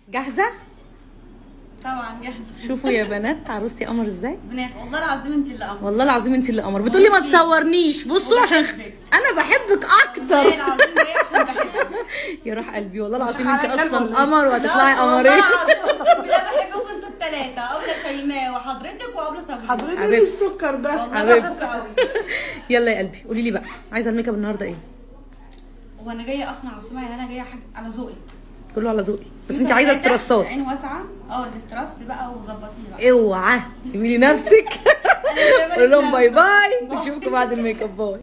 جاهزه؟ طبعا جاهزه. شوفوا يا بنات عروستي قمر ازاي. بنات والله العظيم انت اللي قمر. والله العظيم انت اللي قمر. بتقولي ما تصورنيش. بصوا عشان انا بحبك اكتر. والله العظيم جايه عشان بحبك. يا روح قلبي والله العظيم انت اصلا قمر وهتطلعي قمرين. اقسم بالله بحبكم انتوا الثلاثه، قبل شيماء وحضرتك وقبل صبري. حضرتك ايه السكر ده؟ والله بحبكم قوي. يلا يا قلبي قولي لي بقى عايزه الميك اب النهارده ايه؟ هو انا جايه اصلا عاصمه، يعني انا جايه حاجه على ذوقي كله على ذوقي، بس انت عايزه استرسات. عين واسعه، الاستراس بقى وظبطيه بقى. اوعى سيبي لي نفسك. قول لهم باي باي، نشوفكم بعد الميك اب. باي.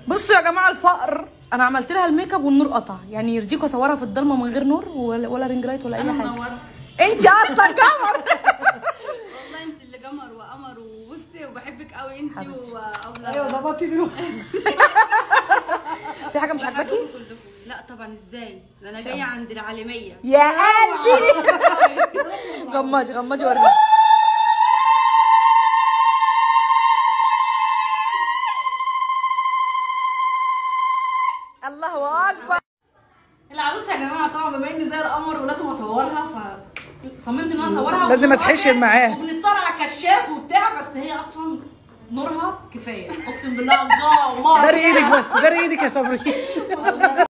بصوا يا جماعه الفقر، انا عملت لها الميك اب والنور قطع، يعني يرضيكوا اصورها في الضلمه من غير نور ولا رينج لايت ولا اي حاجه؟ منوره. انت اصلا قمر. والله انت اللي قمر وقمر، وبصي وبحبك قوي انت ايوه ظبطي دلوقتي. في حاجه مش عاجباكي؟ لا طبعا، ازاي؟ ده انا جايه عند العالميه يا قلبي. غمضي غمضي وريني. الله اكبر. العروسه يا جماعه طبعا بما اني زي القمر ولازم اصورها، فصممت ان انا اصورها. لازم اتحشر معاه. وبنتصارع كشاف وبتاع، بس هي اصلا نورها كفايه اقسم بالله. الله داري ايدك بس، داري ايدك يا صبري.